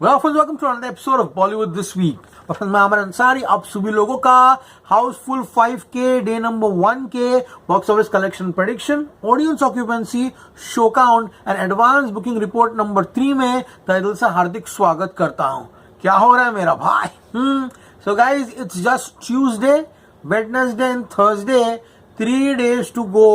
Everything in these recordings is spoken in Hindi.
Welcome to another episode of Bollywood this week. और मैं अमर अंसारी, आप सभी लोगों का हाउसफुल 5 के डे नंबर 1 के box office collection prediction, audience occupancy, show count and advance booking report number 3 में तहे दिल से हार्दिक स्वागत करता हूं। क्या हो रहा है मेरा भाई? So guys, it's just Tuesday, Wednesday and Thursday, 3 days to go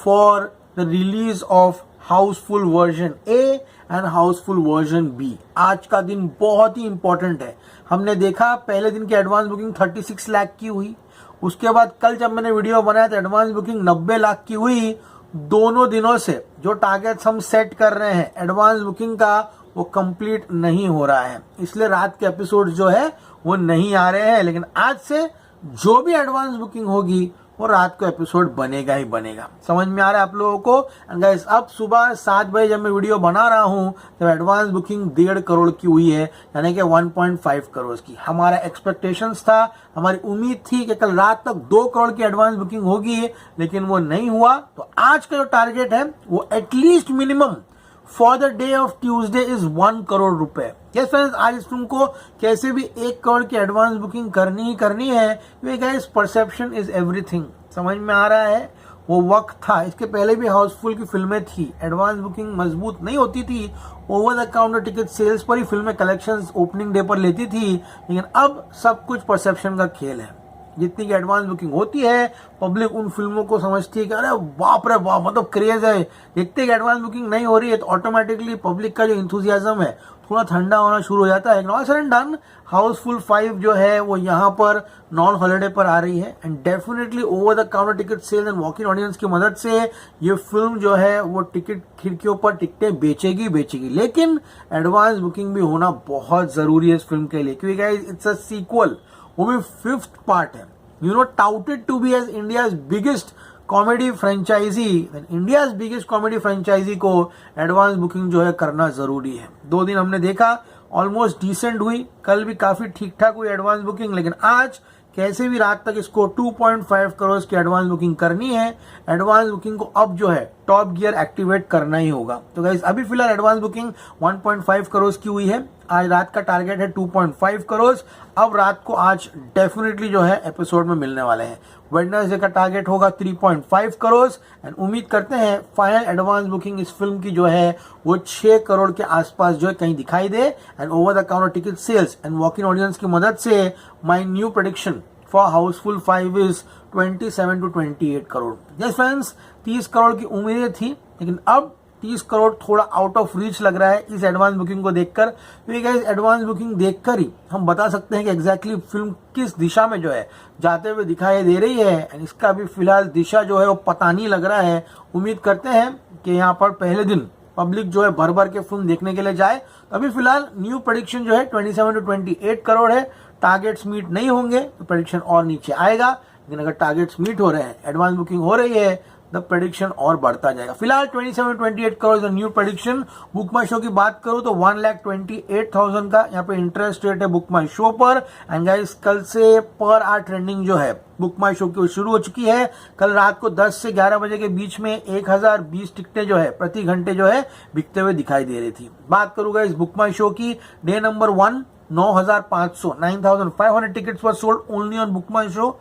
for the release of Housefull version A and Housefull version B. आज का दिन बहुत ही इंपॉर्टेंट है। हमने देखा पहले दिन की एडवांस बुकिंग 36 लाख की हुई, उसके बाद कल जब मैंने वीडियो बनाया तो एडवांस बुकिंग 90 लाख की हुई। दोनों दिनों से जो टारगेट्स हम सेट कर रहे हैं एडवांस बुकिंग का, वो कंप्लीट नहीं हो रहा है, इसलिए रात के एपिसोड जो है वो नहीं आ रहे हैं। लेकिन आज से जो भी एडवांस बुकिंग होगी वो रात को एपिसोड बनेगा ही बनेगा। समझ में आ रहा है आप लोगों को? एंड गाइस, अब सुबह 7 बजे जब मैं वीडियो बना रहा हूं तो एडवांस बुकिंग 1.5 करोड़ की हुई है, यानी कि 1.5 करोड़ की। हमारा एक्सपेक्टेशंस था, हमारी उम्मीद थी कि कल रात तक 2 करोड़ की एडवांस बुकिंग होगी, लेकिन वो नहीं हुआ। तो आज का जो टारगेट है वो at least minimum for the day of Tuesday is 1 crore रुपए। यस फ्रेंड्स, आज इस फिल्म को कैसे भी 1 करोड़ की एडवांस बुकिंग करनी ही करनी है। Guys, perception is everything. समझ में आ रहा है? वो वक्त था, इसके पहले भी हाउसफुल की फिल्में थी, एडवांस बुकिंग मजबूत नहीं होती थी, over the counter ticket sales पर ही फिल्में कलेक्शंस ओपनिंग डे पर लेती थी। लेकिन अब सब कुछ परसेप्शन का खेल है। जितनी की एडवांस बुकिंग होती है, पब्लिक उन फिल्मों को समझती है कि अरे बाप रे बाप, मतलब क्रेज है। जितनी की एडवांस बुकिंग नहीं हो रही है तो ऑटोमेटिकली पब्लिक का जो इंथुजियाज्म है थोड़ा ठंडा होना शुरू हो जाता है। All said and done, Housefull 5 जो है वो यहाँ पर नॉन हॉलिडे पर आ रही है and definitely over the counter ticket sales and walk in audience की मदद से ये फिल्म जो है वो टिकट खिड़कियों पर टिकटें बेचेगी। लेकिन एडवांस बुकिंग भी होना बहुत जरूरी है इस फिल्म के लिए, क्योंकि गाइस इट्स अ सीक्वल, वो भी 5th पार्ट है। Touted to be as India's biggest comedy franchise, India's biggest comedy franchise को एडवांस बुकिंग जो है करना जरूरी है। 2 दिन हमने देखा ऑलमोस्ट डिसेंट हुई, कल भी काफी ठीक ठाक हुई एडवांस बुकिंग, लेकिन आज कैसे भी रात तक इसको 2.5 करोड़ की एडवांस बुकिंग करनी है। एडवांस बुकिंग को अब जो है टॉप गियर एक्टिवेट करना ही होगा। तो गाइस, अभी फिलहाल एडवांस बुकिंग 1.5 करोड़ की हुई है। आज रात का टारगेट है 2.5 करोड़। अब रात को आज डेफिनेटली जो है एपिसोड में मिलने वाले हैं। वेडनेसडे का टारगेट होगा 3.5 करोड़ एंड उम्मीद करते हैं फाइनल एडवांस बुकिंग इस फिल्म की जो है वो 6 करोड़ के आसपास जो है कहीं दिखाई दे। And over the counter ticket sales and walk in audience की मदद से my new prediction for Housefull 5 is 27 to 28 crore. Yes friends, 30 crore की उम्मीदें थी, लेकिन अब 30 करोड़ थोड़ा आउट ऑफ रीच लग रहा है इस एडवांस बुकिंग को देखकर। क्योंकि गाइस, एडवांस बुकिंग देखकर ही हम बता सकते हैं कि एग्जैक्टली फिल्म किस दिशा में जो है जाते हुए दिखाई दे रही है। एंड इसका भी फिलहाल दिशा जो है वो पता नहीं लग रहा है। उम्मीद करते हैं कि यहाँ पर पहले दिन पब्लिक जो है भर भर के फिल्म देखने के लिए जाए। तो अभी फिलहाल न्यू प्रेडिक्शन जो है 27 to 28 करोड़ है। टारगेट्स मीट नहीं होंगे तो प्रेडिक्शन और नीचे आएगा, लेकिन अगर टारगेट्स मीट हो रहे हैं, एडवांस बुकिंग हो रही है, द प्रेडिक्शन और बढ़ता जाएगा। फिलहाल 27 to 28 crore new prediction. Book my show की बात करूं तो 1,28,000 का यहाँ पे इंटरेस्ट रेट है बुक माई शो पर। एंड गाइस, कल से पर आवर ट्रेंडिंग जो है बुक माई शो की शुरू हो चुकी है। कल रात को 10 से 11 बजे के बीच में 1020 टिकटें जो है प्रति घंटे जो है बिकते हुए दिखाई दे रही थी। बात करूंगा इस बुक माई शो की, day number 1 9,500 9,500 tickets were sold only on book my show.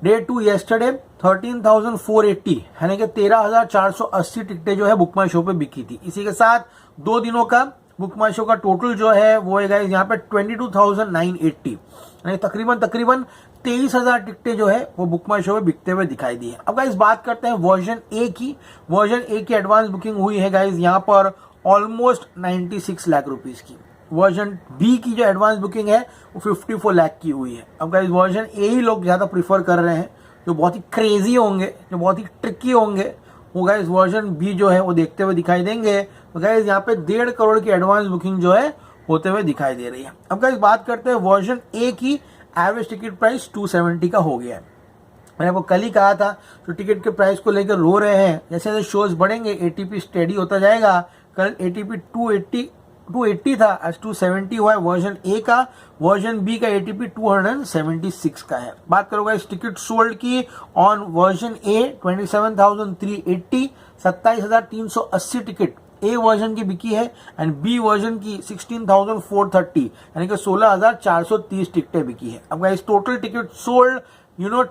Day 2 yesterday 13,480, यानी कि 13,480 टिकटें जो है बुक माई शो पे बिकी थी। इसी के साथ 2 दिनों का बुक माई शो का टोटल जो है वो है गाइस यहाँ पे 22,980, यानी तकरीबन 23,000 टिकटें जो है वो बुक माई शो में बिकते हुए दिखाई दी है। अब गाइस बात करते हैं वर्जन ए की। वर्जन ए की एडवांस बुकिंग हुई है गाइस यहाँ पर ऑलमोस्ट 96 लाख रुपीज की। वर्जन बी की जो एडवांस बुकिंग है वो 54 लाख की हुई है। अब गाइस, वर्जन ए ही लोग ज्यादा प्रीफर कर रहे हैं, जो बहुत ही क्रेजी होंगे, जो बहुत ही ट्रिकी होंगे, वो गाइस वर्जन बी जो है वो देखते हुए दिखाई देंगे। तो गाइस, यहाँ पे 1.5 करोड़ की एडवांस बुकिंग जो है होते हुए दिखाई दे रही है। अब गाइस बात करते हैं वर्जन ए की। एवरेज टिकट प्राइस 270 का हो गया है। मैंने आपको कल ही कहा था, जो टिकट के प्राइस को लेकर रो रहे हैं, जैसे जैसे शोज बढ़ेंगे एटीपी स्टेडी होता जाएगा। कल एटीपी 280 था, आज 270 हुआ है वर्जन ए का। वर्जन बी का एटीपी 276 का है। बात करोगे इस टिकट सोल्ड की on version A 27,380, 27,380 ticket A version की बिकी है एंड बी वर्जन की 16,430 यानी कि 16,430 टिकटें बिकी है। अब guys total ticket sold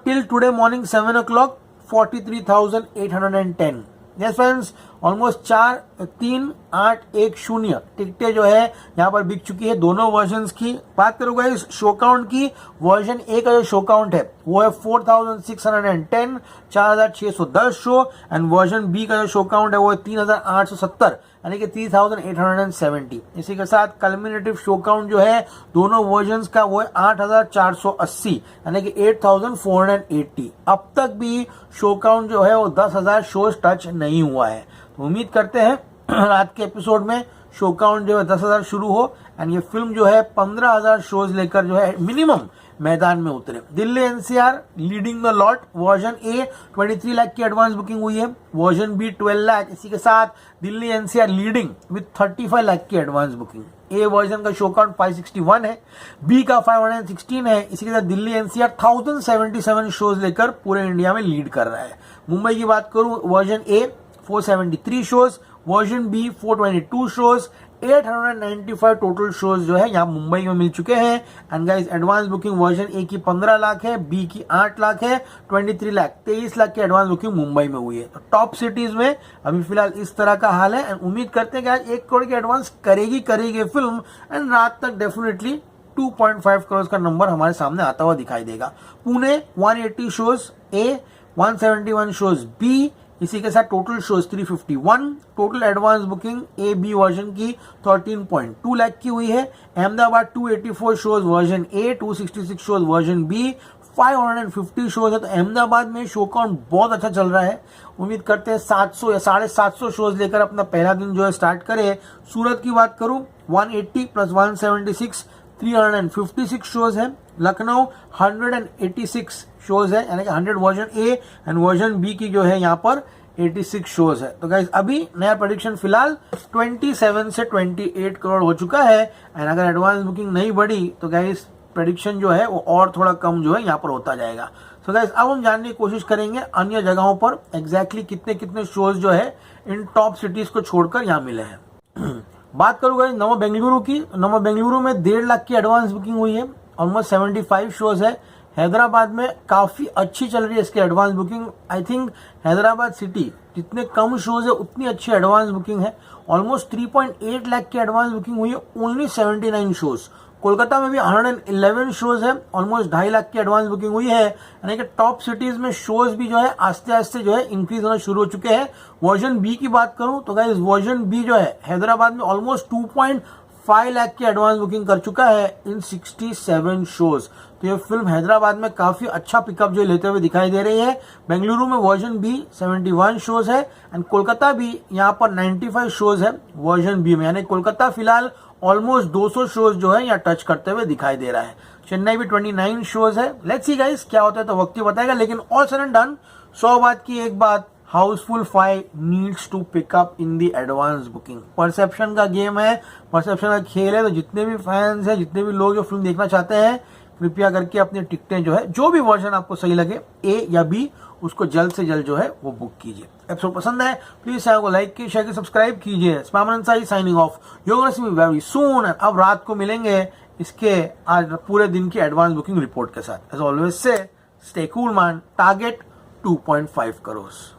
till today morning 7 o'clock 43,810। Yes friends, almost 4,3,8,1,0 टिकटें जो है यहाँ पर बिक चुकी है दोनों वर्जन्स की। बात करूंगा इस शो काउंट की, वर्जन ए का जो शो काउंट है वो है 4,610 4,610 शो एंड वर्जन बी का जो शो काउंट है वो है 3,870 यानी कि 3,870। इसी के साथ कल्मिनेटिव शो काउंट जो है दोनों वर्जन्स का वो है 8,480 यानी कि 8,480। अब तक भी शो काउंट जो है वो 10,000 शोज टच नहीं हुआ है। तो उम्मीद करते हैं रात के एपिसोड में शो काउंट जो है 10,000 शुरू हो एंड ये फिल्म जो है 15,000 शोज लेकर जो है मिनिमम मैदान में उतरे। Delhi NCR leading the lot, version A 23 lakh की एडवांस बुकिंग हुई है, वर्जन बी 12 लाख। इसी के साथ Delhi NCR leading with 35 lakh की एडवांस बुकिंग। ए वर्जन का शो काउंट 561 है, बी का 516 है। इसी के साथ दिल्ली एनसीआर 1077 शोज लेकर पूरे इंडिया में लीड कर रहा है। मुंबई की बात करूं, version A 473 shows, version B 422 shows, 895 total shows जो है यहाँ मुंबई में मिल चुके हैं। And guys advance booking version A की 15 लाख है, बी की 8 लाख है, 23 लाख 23 लाख की एडवांस बुकिंग मुंबई में हुई है। तो टॉप सिटीज में अभी फिलहाल इस तरह का हाल है एंड उम्मीद करते हैं कि आज 1 करोड़ की एडवांस करेगी फिल्म एंड रात तक डेफिनेटली 2.5 करोड़ का नंबर हमारे सामने आता हुआ दिखाई देगा। Pune 180 shows A, 171 shows B, इसी के साथ total shows 351। Total advance booking A B version की 13.2 लाख की हुई है। Ahmedabad 284 shows version A, 266 shows version B, 550 shows है। तो अहमदाबाद में शो काउंट बहुत अच्छा चल रहा है। उम्मीद करते हैं 700 या 750 शोज लेकर अपना पहला दिन जो है स्टार्ट करे। सूरत की बात करूं 180 प्लस 176 356 शोज है। लखनऊ 186 शोज है यानी कि 100 version A and version B की जो है यहाँ पर 86 शोज है। तो गाइस अभी नया प्रेडिक्शन फिलहाल 27 से 28 करोड़ हो चुका है एंड अगर एडवांस बुकिंग नहीं बढ़ी तो गाइस प्रेडिक्शन जो है वो और थोड़ा कम जो है यहाँ पर होता जाएगा। तो गाइस अब हम जानने की कोशिश करेंगे अन्य जगहों पर एग्जैक्टली कितने कितने शोज जो है इन टॉप सिटीज को छोड़कर यहाँ मिले हैं। बात करूंगा नवा बेंगलुरु की। नवा बेंगलुरु में 1.5 लाख की एडवांस बुकिंग हुई है, ऑलमोस्ट 75 शोज है। हैदराबाद में काफी अच्छी चल रही है इसकी advance booking. I think Hyderabad city जितने कम शोज है उतनी अच्छी एडवांस बुकिंग है। ऑलमोस्ट 3.8 लाख की एडवांस बुकिंग हुई है, ओनली 79 शोज। कोलकाता में भी 111 शोज है, ऑलमोस्ट 2.5 लाख की एडवांस बुकिंग हुई है। यानी कि टॉप सिटीज में शोज भी जो है आस्ते आस्ते जो है इंक्रीज होना शुरू हो चुके हैं। वर्जन बी की बात करूं तो गाइस वर्जन बी जो है हैदराबाद में ऑलमोस्ट 2.5 लाख की एडवांस बुकिंग कर चुका है इन 67 शोज। तो ये फिल्म हैदराबाद में काफी अच्छा पिकअप जो लेते हुए दिखाई दे रही है। बेंगलुरु में वर्जन बी 71 शोज है एंड कोलकाता भी यहाँ पर 95 शोज है वर्जन बी में। यानी कोलकाता फिलहाल ऑलमोस्ट 200 शोज जो है यहाँ टच करते हुए दिखाई दे रहा है। चेन्नई भी 29 शोज है। लेट्स सी गाइस क्या होता है तो वक्त ही बताएगा। लेकिन ऑल सड एंड डन 100 बात की एक बात, Housefull 5 needs to pick up in the advance booking. Perception का गेम है, परसेप्शन का खेल है। तो जितने भी फैंस हैं, जितने भी लोग जो फिल्म देखना चाहते हैं, कृपया करके अपनी टिकटें जो है जो भी वर्जन आपको सही लगे ए या बी उसको जल्द से जल्द जो है वो बुक कीजिए। एपिसोड पसंद है प्लीज चैनल को लाइक कीजिए, शेयर कीजिए, सब्सक्राइब कीजिए। Spammer Ansari signing off. You gonna see me very soon. अब रात को मिलेंगे इसके आज पूरे दिन की एडवांस बुकिंग रिपोर्ट के साथ। As always say stay cool man. Target 2.5 crore.